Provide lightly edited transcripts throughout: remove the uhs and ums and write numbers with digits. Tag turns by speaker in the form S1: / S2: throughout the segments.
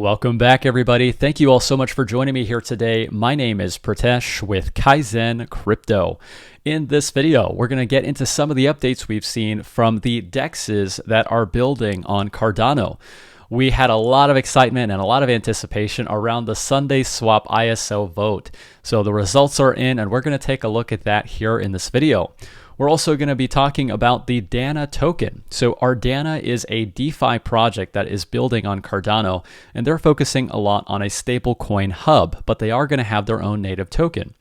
S1: Welcome back, everybody. Thank you all so much for joining me here today. My name is Pritesh with KAIZN Crypto. In this video, we're going to get into some of the updates we've seen from the DEXs that are building on Cardano. We had a lot of excitement and a lot of anticipation around the Sundaeswap ISO vote. So the results are in, and we're going to take a look at that here in this video. We're also going to be talking about the Ardana Token. So Ardana is a DeFi project that is building on Cardano, and they're focusing a lot on a stablecoin hub, but they are going to have their own native token.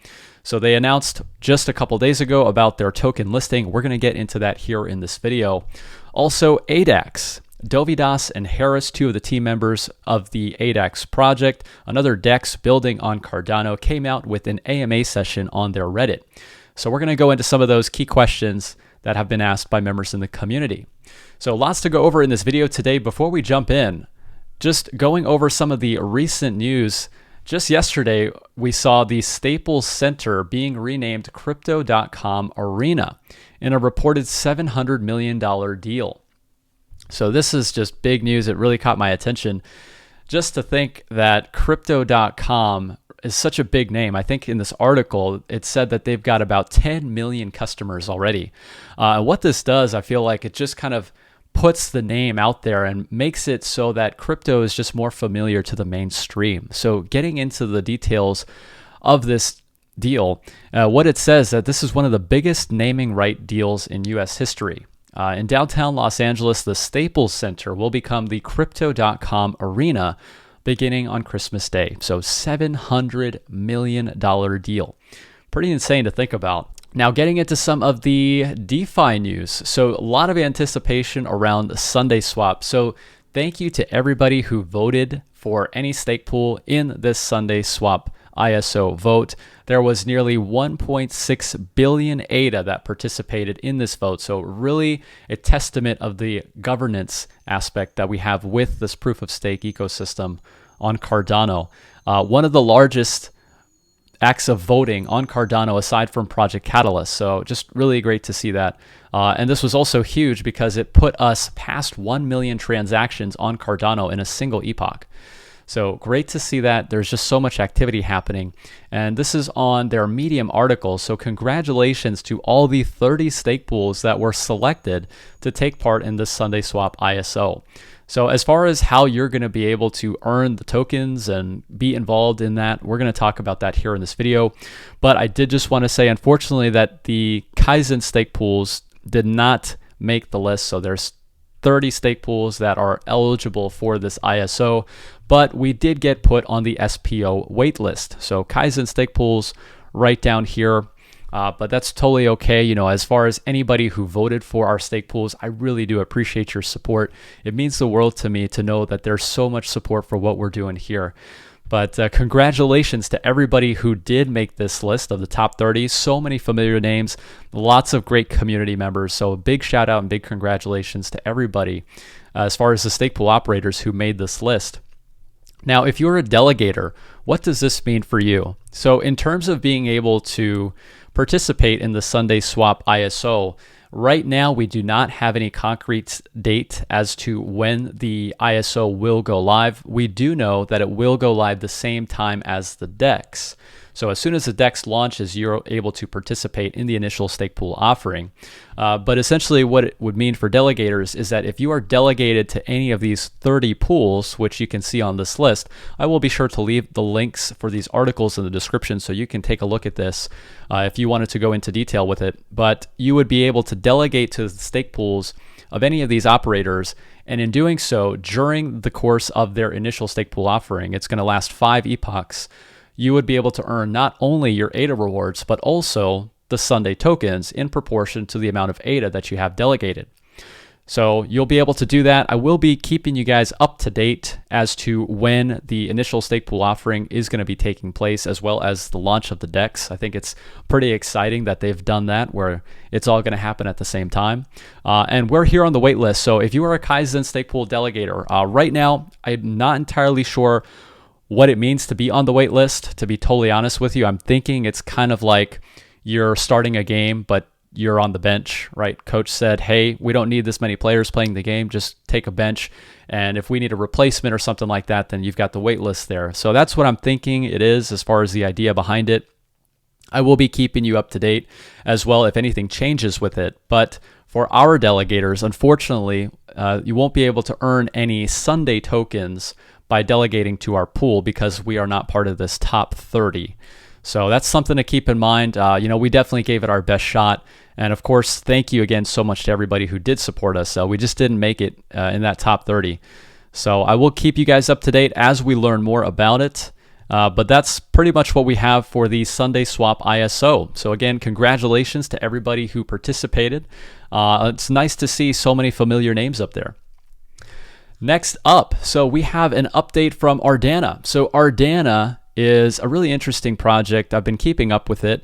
S1: So they announced just a couple days ago about their token listing. We're going to get into that here in this video. Also, ADAX. Dovidas and Harris, two of the team members of the ADAX project, another DEX building on Cardano, came out with an AMA session on their Reddit. So we're going to go into some of those key questions that have been asked by members in the community. So lots to go over in this video today. Before we jump in, just going over some of the recent news. Just yesterday, we saw the Staples Center being renamed Crypto.com Arena in a reported $700 million deal. So this is just big news. It really caught my attention. Just to think that Crypto.com is such a big name. I think in this article, it said that they've got about 10 million customers already. What this does, I feel like it just kind of puts the name out there and makes it so that crypto is just more familiar to the mainstream. So getting into the details of this deal, what it says that this is one of the biggest naming right deals in US history. In downtown Los Angeles, the Staples Center will become the Crypto.com Arena beginning on Christmas Day. So $700 million deal. Pretty insane to think about. Now getting into some of the DeFi news. So a lot of anticipation around Sundaeswap. So thank you to everybody who voted for any stake pool in this Sundaeswap ISO vote. There was nearly 1.6 billion ADA that participated in this vote. So really a testament of the governance aspect that we have with this proof of stake ecosystem on Cardano. One of the largest acts of voting on Cardano aside from Project Catalyst. So just really great to see that. And this was also huge because it put us past 1 million transactions on Cardano in a single epoch. So great to see that. There's just so much activity happening. And this is on their Medium article. So congratulations to all the 30 stake pools that were selected to take part in this Sundaeswap ISO. So as far as how you're going to be able to earn the tokens and be involved in that, we're going to talk about that here in this video. But I did just want to say, unfortunately, that the KAIZN stake pools did not make the list. So there's 30 stake pools that are eligible for this ISO, but we did get put on the SPO waitlist. So KAIZN stake pools right down here, but that's totally okay. You know, as far as anybody who voted for our stake pools, I really do appreciate your support. It means the world to me to know that there's so much support for what we're doing here. But congratulations to everybody who did make this list of the top 30. So many familiar names, lots of great community members. So a big shout out and big congratulations to everybody as far as the stake pool operators who made this list. Now, if you're a delegator, what does this mean for you? So in terms of being able to participate in the Sundaeswap ISO, right now, we do not have any concrete date as to when the ISO will go live. We do know that it will go live the same time as the DEX. So as soon as the DEX launches, you're able to participate in the initial stake pool offering. But essentially what it would mean for delegators is that if you are delegated to any of these 30 pools, which you can see on this list, I will be sure to leave the links for these articles in the description so you can take a look at this if you wanted to go into detail with it. But you would be able to delegate to the stake pools of any of these operators. And in doing so, during the course of their initial stake pool offering, it's going to last 5 epochs, you would be able to earn not only your ADA rewards, but also the Sunday tokens in proportion to the amount of ADA that you have delegated. So you'll be able to do that. I will be keeping you guys up to date as to when the initial stake pool offering is going to be taking place, as well as the launch of the DEX. I think it's pretty exciting that they've done that, where it's all going to happen at the same time. And we're here on the wait list. So if you are a KAIZN stake pool delegator, right now, I'm not entirely sure what it means to be on the wait list. To be totally honest with you, I'm thinking it's kind of like you're starting a game, but you're on the bench, right? Coach said, hey, we don't need this many players playing the game. Just take a bench. And if we need a replacement or something like that, then you've got the wait list there. So that's what I'm thinking it is as far as the idea behind it. I will be keeping you up to date as well if anything changes with it. But for our delegators, unfortunately, you won't be able to earn any Sunday tokens by delegating to our pool because we are not part of this top 30. So that's something to keep in mind. We definitely gave it our best shot. And of course, thank you again so much to everybody who did support us. We just didn't make it in that top 30. So I will keep you guys up to date as we learn more about it. But that's pretty much what we have for the Sundaeswap ISO. So again, congratulations to everybody who participated. It's nice to see so many familiar names up there. Next up, so we have an update from Ardana. So Ardana is a really interesting project. I've been keeping up with it.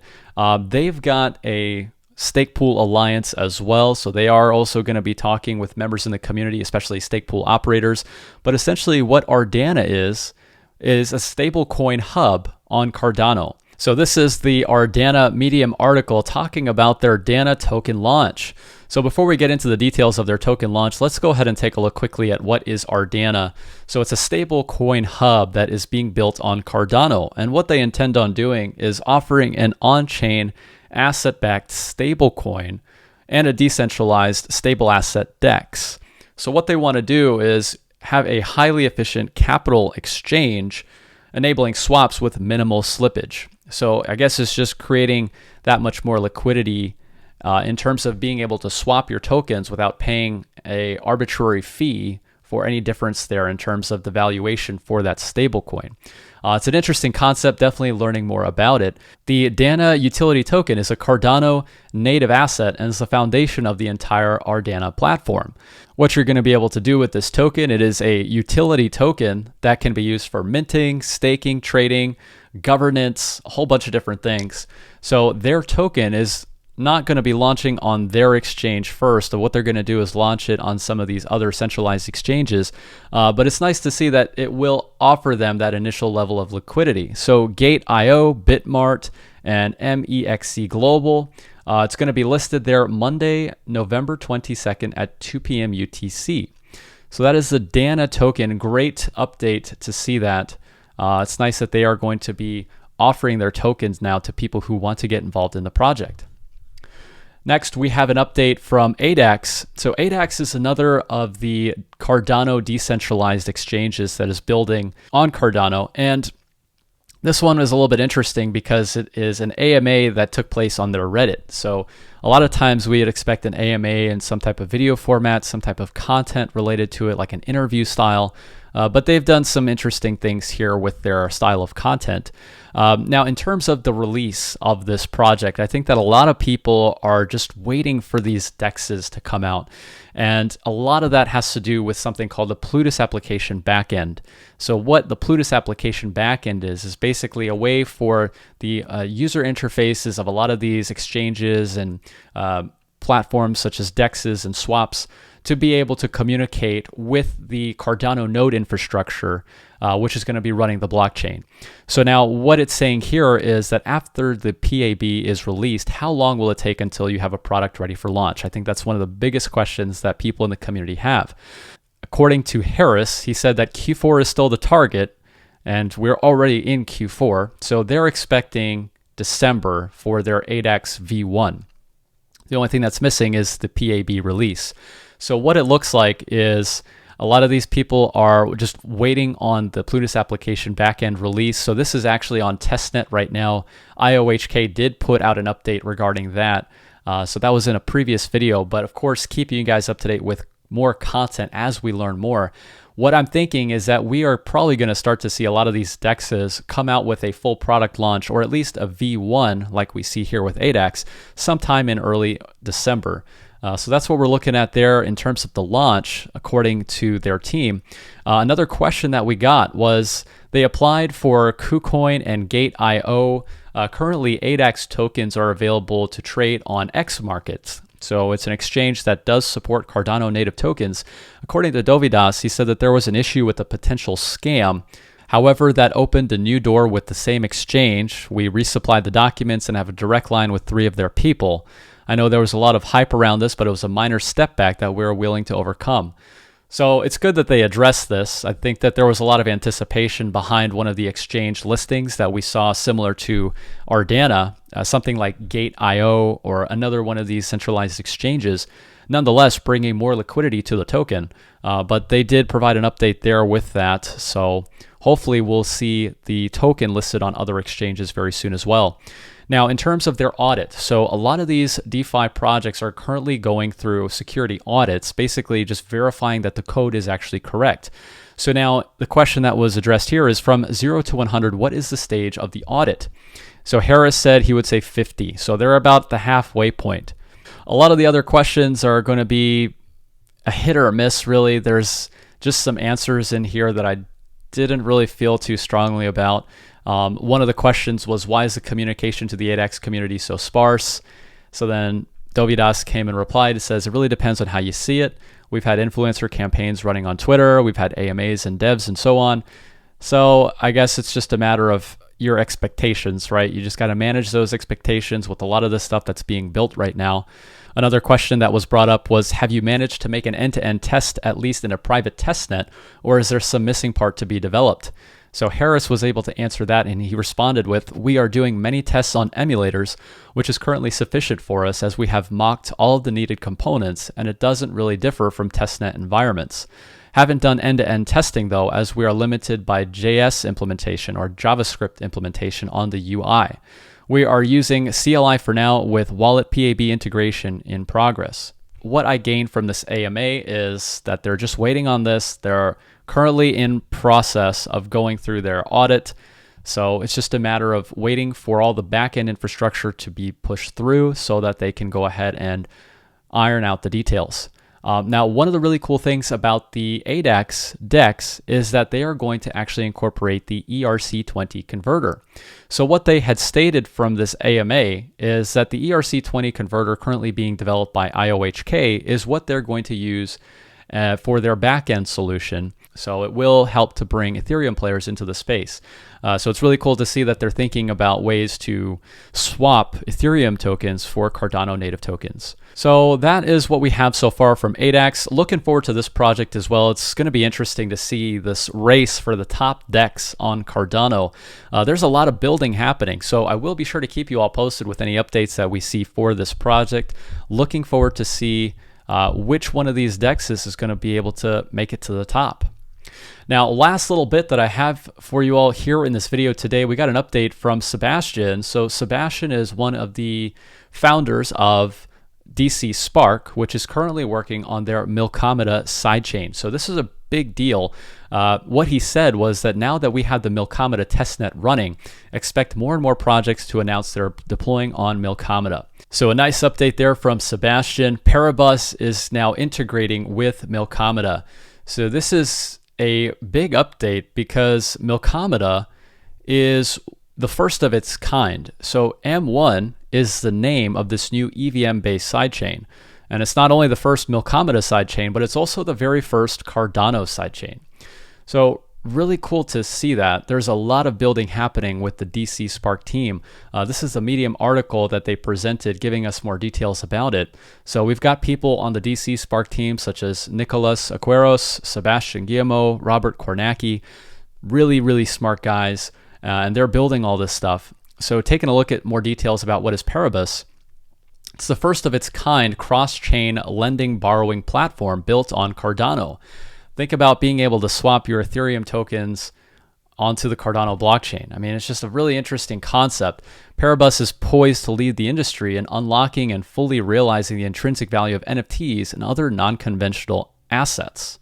S1: They've got a stake pool alliance as well. So they are also going to be talking with members in the community, especially stake pool operators. But essentially what Ardana is a stablecoin hub on Cardano. So this is the Ardana Medium article talking about their Ardana token launch. So before we get into the details of their token launch, let's go ahead and take a look quickly at what is Ardana. So it's a stablecoin hub that is being built on Cardano. And what they intend on doing is offering an on-chain asset-backed stablecoin and a decentralized stable asset DEX. So what they want to do is have a highly efficient capital exchange, enabling swaps with minimal slippage. So I guess it's just creating that much more liquidity in terms of being able to swap your tokens without paying an arbitrary fee for any difference there in terms of the valuation for that stablecoin. It's an interesting concept, definitely learning more about it. The Ardana utility token is a Cardano native asset and is the foundation of the entire Ardana platform. What you're going to be able to do with this token, it is a utility token that can be used for minting, staking, trading, governance, a whole bunch of different things. So their token is not going to be launching on their exchange first. So what they're going to do is launch it on some of these other centralized exchanges. But it's nice to see that it will offer them that initial level of liquidity. So Gate.io, Bitmart, and MEXC Global. It's going to be listed there Monday, November 22nd at 2 p.m. UTC. So that is the Ardana token. Great update to see that. It's nice that they are going to be offering their tokens now to people who want to get involved in the project. Next, we have an update from ADAX. So ADAX is another of the Cardano decentralized exchanges that is building on Cardano. And this one is a little bit interesting because it is an AMA that took place on their Reddit. So a lot of times we'd expect an AMA in some type of video format, some type of content related to it, like an interview style. But they've done some interesting things here with their style of content. Now, in terms of the release of this project, I think that a lot of people are just waiting for these DEXs to come out. And a lot of that has to do with something called the Plutus application backend. So what the Plutus application backend is basically a way for the user interfaces of a lot of these exchanges and platforms such as DEXs and swaps to be able to communicate with the Cardano node infrastructure, which is going to be running the blockchain. So now what it's saying here is that after the PAB is released, how long will it take until you have a product ready for launch? I think that's one of the biggest questions that people in the community have. According to Harris, he said that Q4 is still the target, and we're already in Q4. So they're expecting December for their ADAX V1. The only thing that's missing is the PAB release. So what it looks like is a lot of these people are just waiting on the Plutus application backend release. So this is actually on testnet right now. IOHK did put out an update regarding that. So that was in a previous video, but of course, keeping you guys up to date with more content as we learn more. What I'm thinking is that we are probably going to start to see a lot of these DEXs come out with a full product launch, or at least a V1 like we see here with ADAX, sometime in early December. So that's what we're looking at there in terms of the launch, according to their team. Another question that we got was they applied for KuCoin and Gate.io. Currently, ADAX tokens are available to trade on X markets. So it's an exchange that does support Cardano native tokens. According to Dovidas, he said that there was an issue with a potential scam. However, that opened a new door with the same exchange. We resupplied the documents and have a direct line with 3 of their people. I know there was a lot of hype around this, but it was a minor step back that we were willing to overcome. So it's good that they addressed this. I think that there was a lot of anticipation behind one of the exchange listings that we saw similar to Ardana, something like Gate.io or another one of these centralized exchanges, nonetheless bringing more liquidity to the token. But they did provide an update there with that. So hopefully we'll see the token listed on other exchanges very soon as well. Now, in terms of their audit, so a lot of these DeFi projects are currently going through security audits, basically just verifying that the code is actually correct. So now the question that was addressed here is from 0 to 100, what is the stage of the audit? So Harris said he would say 50. So they're about the halfway point. A lot of the other questions are going to be a hit or a miss, really. There's just some answers in here that I didn't really feel too strongly about. One of the questions was, why is the communication to the ADAX community so sparse? So then Dovidas came and replied. It says, it really depends on how you see it. We've had influencer campaigns running on Twitter. We've had AMAs and devs and so on. So I guess it's just a matter of your expectations, right? You just got to manage those expectations with a lot of the stuff that's being built right now. Another question that was brought up was, have you managed to make an end-to-end test, at least in a private testnet, or is there some missing part to be developed? So Harris was able to answer that, and he responded with, we are doing many tests on emulators, which is currently sufficient for us as we have mocked all of the needed components, and it doesn't really differ from testnet environments. Haven't done end-to-end testing though, as we are limited by JS implementation or JavaScript implementation on the UI. We are using CLI for now with wallet PAB integration in progress. What I gained from this AMA is that they're just waiting on this. They're currently in process of going through their audit. So it's just a matter of waiting for all the backend infrastructure to be pushed through so that they can go ahead and iron out the details. Now, one of the really cool things about the ADAX DEX is that they are going to actually incorporate the ERC20 converter. So what they had stated from this AMA is that the ERC20 converter currently being developed by IOHK is what they're going to use for their backend solution. So it will help to bring Ethereum players into the space. So it's really cool to see that they're thinking about ways to swap Ethereum tokens for Cardano native tokens. So that is what we have so far from ADAX. Looking forward to this project as well. It's going to be interesting to see this race for the top DEX on Cardano. There's a lot of building happening, so I will be sure to keep you all posted with any updates that we see for this project. Looking forward to see which one of these DEXs is going to be able to make it to the top. Now, last little bit that I have for you all here in this video today, we got an update from Sebastian. So Sebastian is one of the founders of DC Spark, which is currently working on their Milkomeda sidechain. So this is a big deal. What he said was that now that we have the Milkomeda testnet running, expect more and more projects to announce they're deploying on Milkomeda. So a nice update there from Sebastian. Paribus is now integrating with Milkomeda. So this is a big update because Milkomeda is the first of its kind. So M1 is the name of this new EVM-based sidechain. And it's not only the first Milkomeda sidechain, but it's also the very first Cardano sidechain. So really cool to see that. There's a lot of building happening with the DC Spark team. This is a Medium article that they presented giving us more details about it. So we've got people on the DC Spark team such as Nicolas Aqueros, Sebastian Guillemot, Robert Kornacki, really, really smart guys, and they're building all this stuff. So taking a look at more details about what is Paribus, it's the first of its kind cross-chain lending borrowing platform built on Cardano. Think about being able to swap your Ethereum tokens onto the Cardano blockchain. I mean, it's just a really interesting concept. Paribus is poised to lead the industry in unlocking and fully realizing the intrinsic value of NFTs and other non-conventional assets.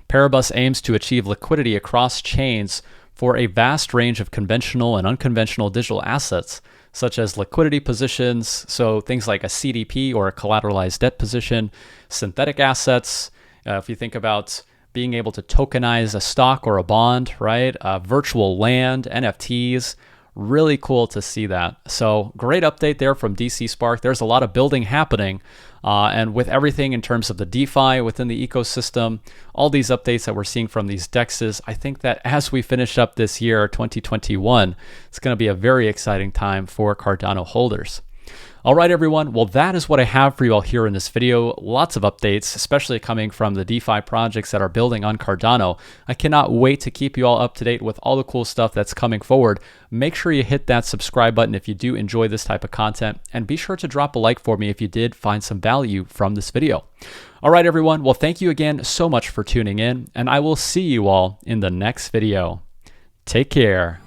S1: Paribus aims to achieve liquidity across chains for a vast range of conventional and unconventional digital assets, such as liquidity positions, so things like a CDP or a collateralized debt position, synthetic assets, if you think about being able to tokenize a stock or a bond, right? Virtual land, NFTs, really cool to see that. So great update there from DC Spark. There's a lot of building happening. And with everything in terms of the DeFi within the ecosystem, all these updates that we're seeing from these DEXs, I think that as we finish up this year, 2021, it's going to be a very exciting time for Cardano holders. All right, everyone. Well, that is what I have for you all here in this video. Lots of updates, especially coming from the DeFi projects that are building on Cardano. I cannot wait to keep you all up to date with all the cool stuff that's coming forward. Make sure you hit that subscribe button if you do enjoy this type of content, and be sure to drop a like for me if you did find some value from this video. All right, everyone. Well, thank you again so much for tuning in, and I will see you all in the next video. Take care.